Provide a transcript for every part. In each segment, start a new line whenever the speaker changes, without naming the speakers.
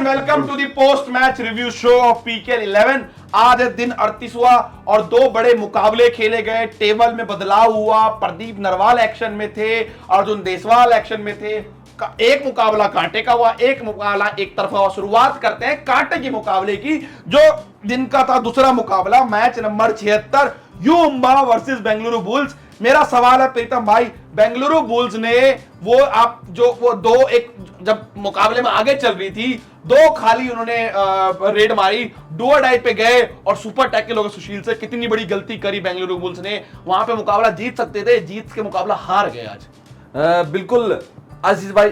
And welcome to the post match review show of PKL 11। आज दिन 38वां और दो बड़े मुकाबले खेले गए। टेबल में बदलाव हुआ। प्रदीप नरवाल एक्शन में थे, अर्जुन देसवाल एक्शन में थे। एक मुकाबला कांटे का हुआ, एक मुकाबला एक तरफा हुआ। शुरुआत करते हैं कांटे के मुकाबले की, जो जिनका था दूसरा मुकाबला, match number 76 you Mumba versus Bengaluru bulls. मेरा सवाल है प्रीतम भाई, बेंगलुरु बुल्स ने वो एक जब मुकाबले में आगे चल रही थी, दो खाली उन्होंने रेड मारी, डू डाई पे गए और सुपर टैकल हो गए सुशील से। कितनी बड़ी गलती करी बेंगलुरु बुल्स ने, वहां पे मुकाबला जीत सकते थे, जीत के मुकाबला हार गए आज।
बिल्कुल आशीष भाई,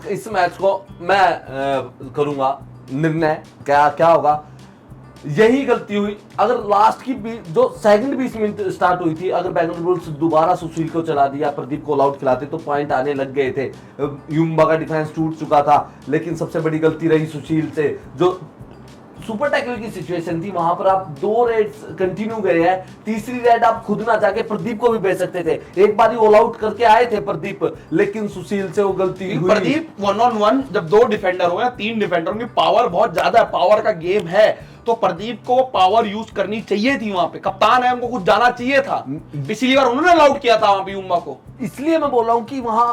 इस मैच को मैं करूंगा निर्णय क्या होगा। यही गलती हुई अगर लास्ट की जो सेकंड 20 मिनट स्टार्ट हुई थी, अगर बेंगलुरु बुल्स दोबारा सुशील को चला दिया, प्रदीप को ऑल आउट खिलाते तो पॉइंट आने लग गए थे। युम्बा का डिफेंस टूट चुका था, लेकिन सबसे बड़ी गलती रही सुशील से। जो सुपर टैकल की सिचुएशन थी, वहां पर आप दो रेड्स कंटिन्यू गए हैं, तीसरी रेड आप खुद ना जाके प्रदीप को भी भेज सकते थे। एक बार ही ऑल आउट करके आए थे प्रदीप, लेकिन सुशील से वो गलती हुई।
प्रदीप 1-on-1 जब दो डिफेंडर हो या तीन डिफेंडर की पावर बहुत ज्यादा है, पावर का गेम है, तो प्रदीप को पावर यूज करनी चाहिए थी। वहां पे कप्तान है, उनको कुछ जाना चाहिए था। पिछली बार उन्होंने ऑल आउट किया था वहां पे युम्बा को।
इसलिए मैं बोल रहा हूं कि वहां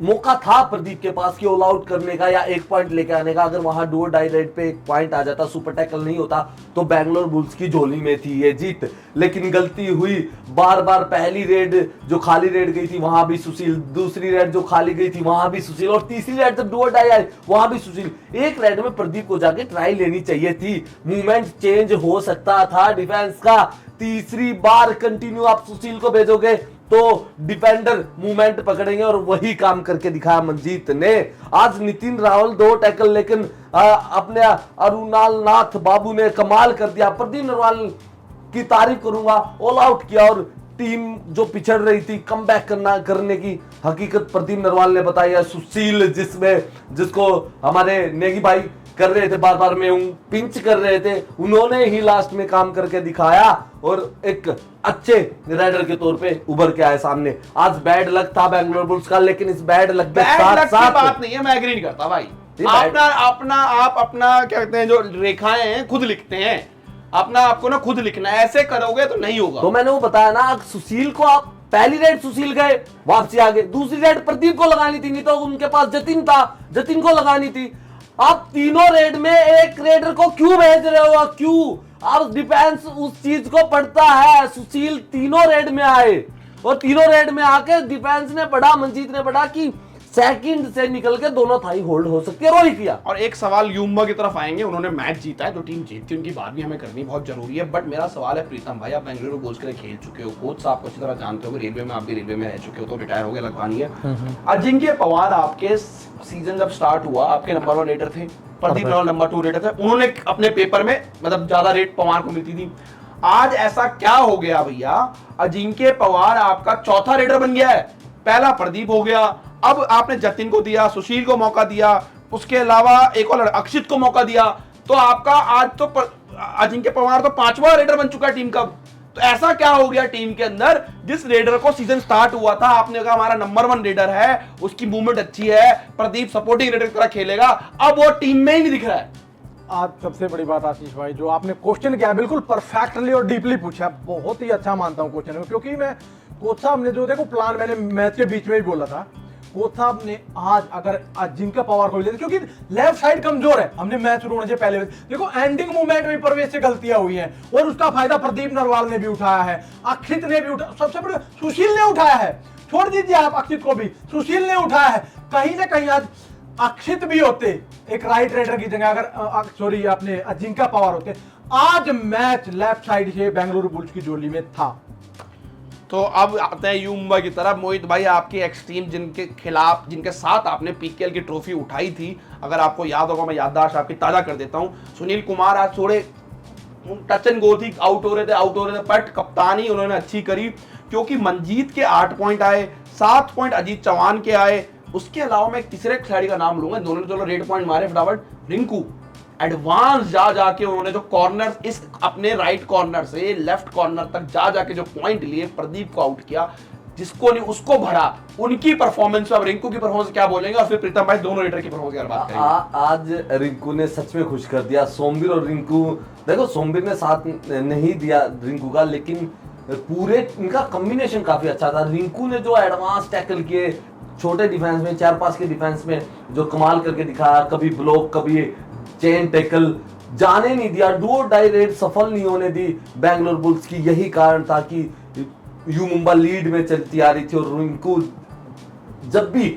मौका था प्रदीप के पास कि ऑल आउट करने का या एक पॉइंट लेके आने का। अगर वहां डू डाई रेड पे एक पॉइंट आ जाता, सुपर टैकल नहीं होता, तो बेंगलोर बुल्स की झोली में थी ये जीत। लेकिन गलती हुई बार बार। पहली रेड जो खाली रेड गई थी वहां भी सुशील, दूसरी रेड जो खाली गई थी वहां भी सुशील, और तीसरी रेड जब डू डाई आई वहां भी सुशील। एक रेड में प्रदीप को जाके ट्राई लेनी चाहिए थी, मूवमेंट चेंज हो सकता था डिफेंस का। तीसरी बार कंटिन्यू आप सुशील को भेजोगे तो डिफेंडर मूवमेंट पकड़ेंगे, और वही काम करके दिखाया मनजीत ने। आज नितिन राहुल दो टैकल, लेकिन अपने अरुणाल नाथ बाबू ने कमाल कर दिया। प्रदीप नरवाल की तारीफ करूंगा, ऑल आउट किया, और टीम जो पिछड़ रही थी कमबैक करने की हकीकत प्रदीप नरवाल ने बताई है। सुशील जिसको हमारे नेगी भाई कर रहे थे, बार बार में पिंच कर रहे थे, उन्होंने ही लास्ट में काम करके दिखाया और एक अच्छे राइडर के तौर पे उभर के आए सामने। आज बैड लक था बेंगलोर बुल्स का, लेकिन इस बैड लक के साथ
बात नहीं है, मैं एग्री नहीं करता भाई। आप अपना क्या कहते हैं, जो रेखाएं हैं खुद लिखते हैं, आपको ना खुद लिखना है, ऐसे करोगे तो नहीं होगा।
तो मैंने वो बताया ना, सुशील को आप पहली रेड सुशील गए, वापसी आ गए, दूसरी रेड प्रदीप को लगानी थी, नहीं तो उनके पास जतिन था, जतिन को लगानी थी। आप तीनों रेड में एक रेडर को क्यों भेज रहे हो? क्यों? अब डिफेंस उस चीज को पढ़ता है। सुशील तीनों रेड में आए, और तीनों रेड में आके डिफेंस ने पढ़ा, मनजीत ने पढ़ा कि सेकंड से निकल के दोनों थाई होल्ड हो सकती है, और वही किया।
और एक सवाल युम्बा की तरफ आएंगे, उन्होंने मैच जीता है, जो टीम जीतती है उनकी बात भी हमें करनी बहुत जरूरी है। बट मेरा सवाल है प्रीतम भाई, आप बेंगलुरु बुल्स के लिए खेल चुके हो, कोच साहब को अच्छी तरह जानते हो, रेलवे में आप भी रेलवे में रह चुके हो, तो रिटायर हो गए लगवानी है। अजिंक्य पवार आपके सीजन जब स्टार्ट हुआ, आपके नंबर 1 रेटर थे, प्रदीप नरवाल नंबर 2 रेटर थे, उन्होंने अपने पेपर में मतलब ज्यादा रेट पवार को मिलती थी। आज ऐसा क्या हो गया भैया, अजिंक्य पवार आपका चौथा रेडर बन गया है, पहला प्रदीप हो गया, अब आपने जतिन को दिया, सुशील को मौका दिया, उसके अलावा एक और अक्षित को मौका दिया, तो आपका आज तो अजिंक्य पवार तो 5वां रेडर बन चुका है टीम का। तो ऐसा क्या हो गया टीम के अंदर, जिस रेडर को सीजन स्टार्ट हुआ था आपने कहा हमारा नंबर 1 रेडर है, उसकी मूवमेंट अच्छी है, प्रदीप सपोर्टिंग रेडर की तरह खेलेगा, अब वो टीम में ही नहीं दिख रहा है।
आज सबसे बड़ी बात आशीष भाई, जो आपने क्वेश्चन किया बिल्कुल परफेक्टली और डीपली पूछा, बहुत ही अच्छा मानता हूं क्वेश्चन, क्योंकि मैं कोच साहब ने जो देखो प्लान मैंने मैच के बीच में ही बोला था, कोच साहब ने आज अगर अजिंक्य पवार को ले, क्योंकि लेफ्ट साइड कमजोर है, हमने मैच शुरू होने से पहले देखो एंडिंग मूवमेंट में प्रवेश से गलतियां हुई हैं, और उसका फायदा प्रदीप नरवाल ने भी उठाया है, अक्षित ने भी उठाया, सबसे बड़े सुशील ने उठाया है। छोड़ दीजिए आप अक्षित को भी, सुशील ने उठाया है। कहीं ना कहीं आज अक्षित भी होते एक राइट रेडर की जगह, अगर सॉरी अपने अजिंक्य पवार होते, आज मैच लेफ्ट साइड से बेंगलुरु बुल्स की जोली में था।
तो अब आते हैं युम्बा की तरफ। मोहित भाई, आपकी एक्स टीम जिनके साथ आपने पीकेएल की ट्रॉफी उठाई थी, अगर आपको याद होगा, मैं याददाश्त आपकी ताजा कर देता हूं। सुनील कुमार आज थोड़े टच एंड गो थी, आउट हो रहे थे, बट कप्तानी उन्होंने अच्छी करी, क्योंकि मनजीत के 8 पॉइंट आए, 7 पॉइंट अजीत चौहान के आए। उसके अलावा मैं एक तीसरे खिलाड़ी का नाम लूंगा, दोनों ने चलो रेड पॉइंट मारे फटाफट, रिंकू एडवांस जाके उन्होंने जो कॉर्नर, इस अपने राइट कॉर्नर से लेफ्ट कॉर्नर तक जाके जो पॉइंट लिए, प्रदीप को आउट किया, जिसको नहीं उसको भरा, उनकी परफॉर्मेंस, अब रिंकू की परफॉर्मेंस क्या बोलेंगे, और फिर प्रीतम भाई दोनों रेडर की परफॉर्मेंस की बात करेंगे।
आज रिंकू ने सच में खुश कर दिया। सोमवीर और रिंकू, देखो सोमवीर ने साथ नहीं दिया रिंकू का, लेकिन पूरे इनका कॉम्बिनेशन काफी अच्छा था। रिंकू ने जो एडवांस टैकल किए छोटे डिफेंस में, 4-5 के डिफेंस में, जो कमाल करके दिखाया, कभी ब्लॉक कभी चेन टैकल, जाने नहीं दिया, डू डाई रेड सफल नहीं होने दी बैंगलोर बुल्स की। यही कारण था कि यू मुंबा लीड में चलती आ रही थी और रिंकू जब भी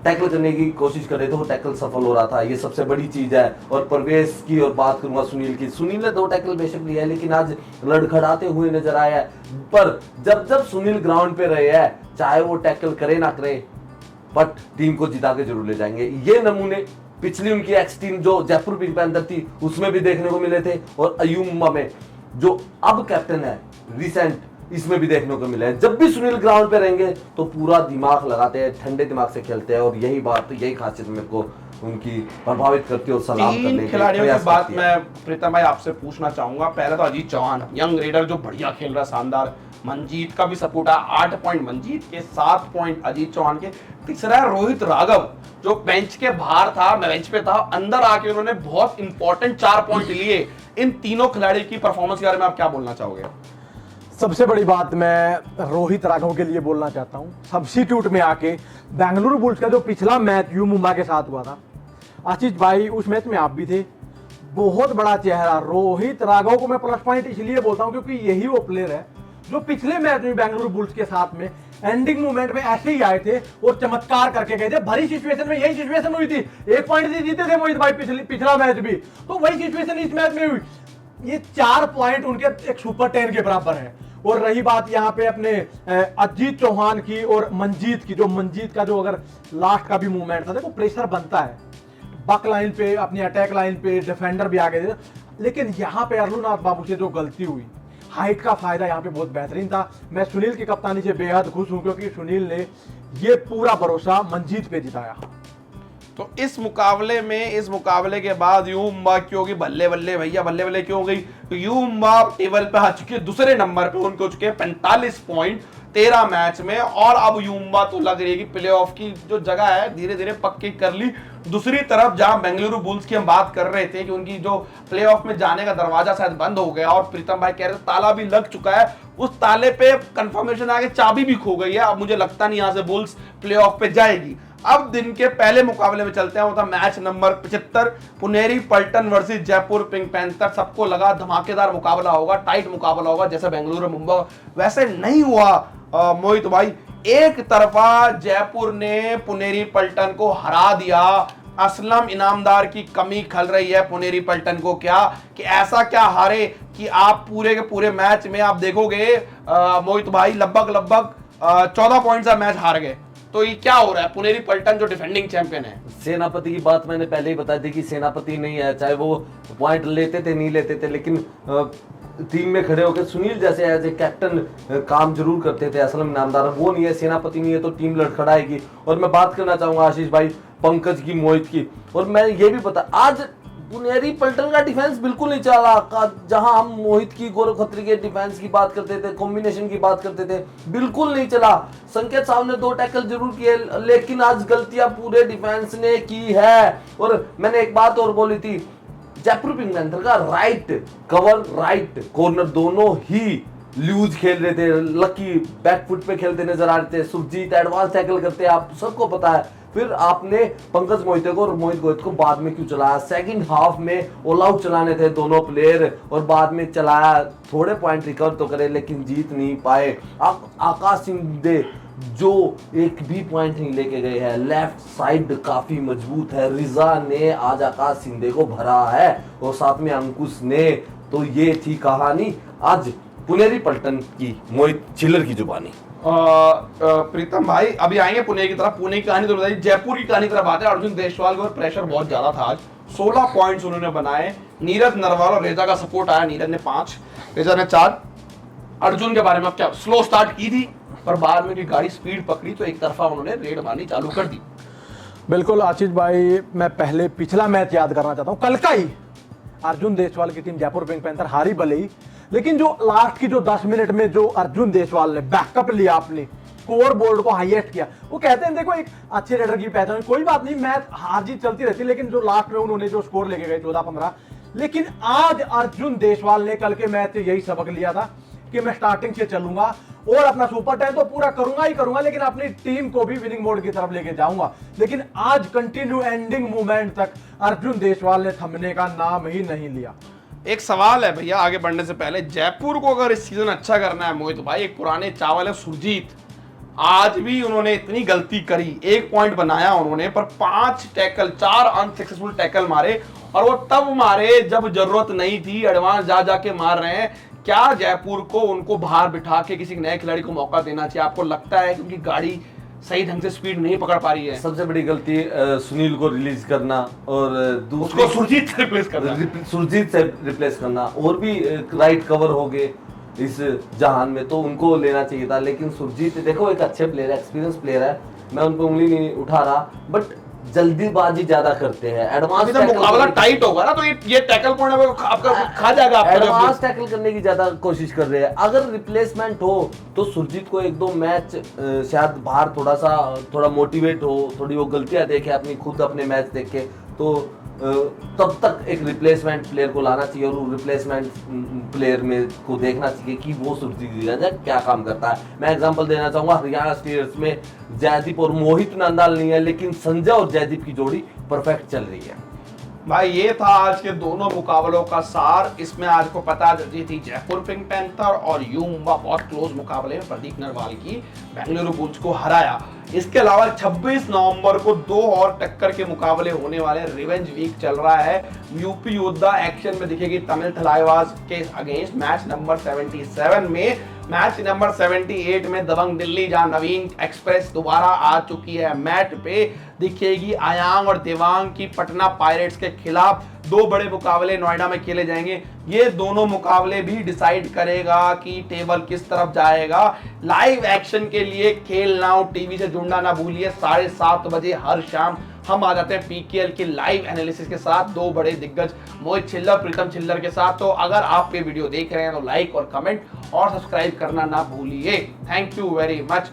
टैकल करने की कोशिश कर रहे थे वो टैकल सफल हो रहा था। ये सबसे बड़ी चीज है। और परवेश की और बात करूंगा सुनील की, सुनील ने 2 टैकल बेशक लिया है, लेकिन आज लड़खड़ाते हुए नजर आया है। पर जब जब सुनील ग्राउंड पे रहे हैं, चाहे वो टैकल करे ना करे, बट टीम को जिता के जरूर ले जाएंगे। ये नमूने पिछली उनकी एक्स टीम जो जयपुर पिंक पैंथर थी उसमें भी देखने को मिले थे, और अय्यूब मुंबा में जो अब कैप्टन है रिसेंट, इसमें भी देखने को मिला है। जब भी सुनील ग्राउंड पे रहेंगे तो पूरा दिमाग लगाते हैं, ठंडे दिमाग से खेलते हैं, और यही बात, यही खासियत मेरे को उनकी प्रभावित करती है और सलाम करने
3 खिलाड़ियों की बात मैं प्रीतम भाई आपसे पूछना चाहूंगा। पहले तो अजीत चौहान, यंग रेडर जो बढ़िया खेल रहा, शानदार। मंजीत का भी सपोर्ट है, 8 पॉइंट मंजीत के, 7 पॉइंट अजीत चौहान के। तीसरा है रोहित राघव, जो बेंच के बाहर था, बेंच पे था, अंदर आके उन्होंने बहुत इंपॉर्टेंट 4 पॉइंट लिए। इन तीनों खिलाड़ी की परफॉर्मेंस के बारे में आप क्या बोलना चाहोगे?
सबसे बड़ी बात मैं रोहित राघव के लिए बोलना चाहता हूं। सब्स्टिट्यूट में आके बेंगलुरु बुल्स का जो पिछला मैच यू मुंबा के साथ हुआ था, आशीष भाई उस मैच में आप भी थे, बहुत बड़ा चेहरा रोहित राघव को मैं प्लस पॉइंट इसलिए बोलता हूं क्योंकि यही वो प्लेयर है जो पिछले मैच में बेंगलुरु बुल्स के साथ में एंडिंग मूवमेंट में ऐसे ही आए थे और चमत्कार करके गए थे। भरी सिचुएशन में यही सिचुएशन हुई थी, 1 पॉइंट से जीते थे मोहित भाई पिछला मैच भी, तो वही सिचुएशन इस मैच में हुई। ये 4 पॉइंट उनके एक सुपर 10 के बराबर है। और रही बात यहाँ पे अपने अजीत चौहान की और मंजीत की, जो मंजीत का जो अगर लास्ट का भी मूवमेंट था, देखो प्रेशर बनता है बक लाइन पे, अपनी अटैक लाइन पे, डिफेंडर भी आ गए थे, लेकिन यहाँ पे अर्जुनाथ बाबू से जो गलती हुई, हाइट का फायदा यहाँ पे बहुत बेहतरीन था। मैं सुनील की कप्तानी से बेहद खुश हूं क्योंकि सुनील ने ये पूरा भरोसा मंजीत पे जिताया।
तो इस मुकाबले के बाद यू मुंबा क्यों होगी बल्ले बल्ले भैया, बल्ले बल्ले क्यों हो गई? तो यू मुंबा टेबल पे आ चुके दूसरे नंबर पे, उनको चुके 45 पॉइंट 13 मैच में, और अब यू मुंबा तो लग रही है कि प्लेऑफ की जो जगह है धीरे धीरे पक्की कर ली। दूसरी तरफ जहां बेंगलुरु बुल्स की हम बात कर रहे थे कि उनकी जो प्लेऑफ में जाने का दरवाजा शायद बंद हो गया, और प्रीतम भाई कह रहे थे ताला भी लग चुका है, उस ताले पे कंफर्मेशन आगे चाबी भी खो गई है। अब मुझे लगता नहीं यहां से बुल्स प्लेऑफ पे जाएगी। अब दिन के पहले मुकाबले में चलते हैं, वो था match number 75, Puneri Paltan versus Jaipur pink panther. सबको लगा धमाकेदार मुकाबला होगा, टाइट मुकाबला होगा, जैसे बेंगलुरु मुंबई, वैसे नहीं हुआ मोहित भाई। एक तरफा जयपुर ने पुनेरी पल्टन को हरा दिया। असलम इनामदार की कमी खल रही है पुनेरी पल्टन को, क्या कि ऐसा क्या हारे कि आप पूरे के पूरे मैच में आप देखोगे मोहित भाई लगभग 14 पॉइंट का मैच हार गए। तो ये क्या हो रहा है? पुनेरी पल्टन जो डिफेंडिंग चैंपियन है,
सेनापति की बात मैंने पहले ही बता दी कि सेनापति नहीं है, चाहे वो पॉइंट लेते थे नहीं लेते थे, लेकिन टीम में खड़े होकर सुनील जैसे एज ए कैप्टन काम जरूर करते थे। असलम इनामदार वो नहीं है, सेनापति नहीं है, तो टीम लड़खड़ाएगी। और मैं बात करना चाहूंगा आशीष भाई पंकज की, मोहित की, और मैं ये भी बता, आज पुनेरी पल्टन का डिफेंस बिल्कुल नहीं चला। जहां हम मोहित की, गौरव खत्री के डिफेंस की बात करते थे, कॉम्बिनेशन की बात करते थे, बिल्कुल नहीं चला। संकेत साहब ने 2 टैकल जरूर किए, लेकिन आज गलतियां पूरे डिफेंस ने की है। और मैंने एक बात और बोली थी, जयपुर पिंक पैंथर का राइट कवर, राइट कॉर्नर दोनों ही लूज खेल रहे थे। लकी बैकफुट पे खेलते नजर आ रहे थे। सुरजीत एडवांस टैकल करते, आप सबको पता है। फिर आपने पंकज मोहिते को और मोहित गोहित को बाद में क्यों चलाया? सेकंड हाफ में ऑल आउट चलाने थे दोनों प्लेयर, और बाद में चलाया, थोड़े पॉइंट रिकवर तो करे लेकिन जीत नहीं पाए। आकाश सिंह जो एक भी पॉइंट नहीं लेके गए हैं। लेफ्ट साइड काफी मजबूत है, रिजा ने आज आकाश सिंधे को भरा है, और साथ में अंकुश ने। तो ये थी कहानी आज पुनेरी पल्टन की, मोहित चिल्लर की जुबानी।
प्रीतम भाई अभी आएंगे पुणे की तरफ, पुणे की कहानी तो बताइए, जयपुर की कहानी तरफ आते हैं। अर्जुन देशवाल को प्रेशर बहुत ज्यादा था आज, 16 पॉइंट्स उन्होंने बनाए। नीरज नरवाल और रेजा का सपोर्ट आया, नीरज ने 5, रेजा ने 4। अर्जुन के बारे में अब क्या, स्लो स्टार्ट की थी पर बाद में गाड़ी स्पीड पकड़ी तो एक तरफा उन्होंने रेड मारनी चालू कर दी।
बिल्कुल आशीष भाई, मैं पहले पिछला मैच याद करना चाहता हूँ, कल का ही। अर्जुन देशवाल की टीम जयपुर पिंक पैंथर हारी भले ही, लेकिन जो लास्ट की जो 10 मिनट में जो अर्जुन देशवाल ने बैकअप लिया अपनी, स्कोर बोर्ड को हाईएस्ट किया। वो कहते हैं देखो एक अच्छे रेडर की पहचान, कोई बात नहीं, मैच हार जीत चलती रहती, लेकिन जो लास्ट में उन्होंने जो स्कोर लेके गए 14-15, लेकिन आज अर्जुन देशवाल ने कल के मैच से यही सबक लिया था कि मैं स्टार्टिंग से चलूंगा और अपना सुपर 10 तो पूरा करूंगा ही करूंगा, लेकिन अपनी टीम को भी विनिंग मोड की तरफ लेके जाऊंगा। लेकिन आज कंटिन्यू एंडिंग मूवमेंट तक अर्जुन देशवाल ने थमने का नाम ही नहीं लिया।
एक सवाल है भैया आगे बढ़ने से पहले, जयपुर को अगर इस सीजन अच्छा करना है मोहित भाई, एक पुराने चावल है सुरजीत, आज भी उन्होंने इतनी गलती करी, 1 पॉइंट बनाया उन्होंने, पर 5 टैकल 4 अनसक्सेसफुल टैकल मारे, और वो तब मारे जब जरूरत नहीं थी, एडवांस जा जाके मार रहे हैं। क्या जयपुर को उनको बाहर बिठा के किसी नए खिलाड़ी को मौका देना चाहिए? आपको लगता है क्योंकि गाड़ी सही ढंग से स्पीड नहीं पकड़ पा रही है?
सबसे बड़ी गलती सुनील को रिलीज करना और
उसको सुरजीत से रिप्लेस करना,
सुरजीत से रिप्लेस करना, और भी राइट कवर हो गए इस जहान में तो उनको लेना चाहिए था। लेकिन सुरजीत देखो एक अच्छे प्लेयर है, एक्सपीरियंस प्लेयर है, मैं उन पर उंगली नहीं उठा रहा, बट जल्दीबाजी ज्यादा करते हैं। एडवांस
मुकाबला टाइट होगा ना, तो ये टैकल पॉइंट आपका खा जाएगा,
एडवांस टैकल करने की ज्यादा कोशिश कर रहे हैं। अगर रिप्लेसमेंट हो तो सुरजीत को 1-2 मैच शायद बाहर थोड़ा मोटिवेट हो, थोड़ी वो गलतियां देखे अपनी, खुद अपने मैच देखे, तो तब तक एक रिप्लेसमेंट प्लेयर को लाना चाहिए और रिप्लेसमेंट प्लेयर में को देखना चाहिए कि वो सुरजीत क्या काम करता है। मैं एग्जांपल देना चाहूंगा, हरियाणा स्टीयर्स में जयदीप और मोहित नंदाल नहीं है, लेकिन संजय और जयदीप की जोड़ी परफेक्ट चल रही है।
भाई ये था आज के दोनों मुकाबलों का सार। इसमें आज को पता चली थी जयपुर पिंक पैंथर और यू मुंबा बहुत क्लोज मुकाबले में प्रदीप नरवाल की बेंगलुरु बुल्स को हराया। इसके अलावा 26 नवंबर को 2 और टक्कर के मुकाबले होने वाले, रिवेंज वीक चल रहा है। यूपी योद्धा एक्शन में दिखेगी तमिल थलाइवास के अगेंस्ट मैच नंबर 77 में। मैच नंबर 78 में दबंग दिल्ली, जहां नवीन एक्सप्रेस दोबारा आ चुकी है मैट पे, दिखेगी आयांग और देवांग की पटना पायरेट्स के खिलाफ। 2 बड़े मुकाबले नोएडा में खेले जाएंगे। ये दोनों मुकाबले भी डिसाइड करेगा कि टेबल किस तरफ जाएगा। लाइव एक्शन के लिए खेल नाउ टीवी से जुड़ना ना भूलिए। 7:30 बजे हर शाम हम आ जाते हैं पीकेएल की लाइव एनालिसिस के साथ, 2 बड़े दिग्गज मोहित छिल्लर, प्रीतम छिल्लर के साथ। तो अगर आप ये वीडियो देख रहे हैं तो लाइक और कमेंट और सब्सक्राइब करना ना भूलिए। Thank you very much.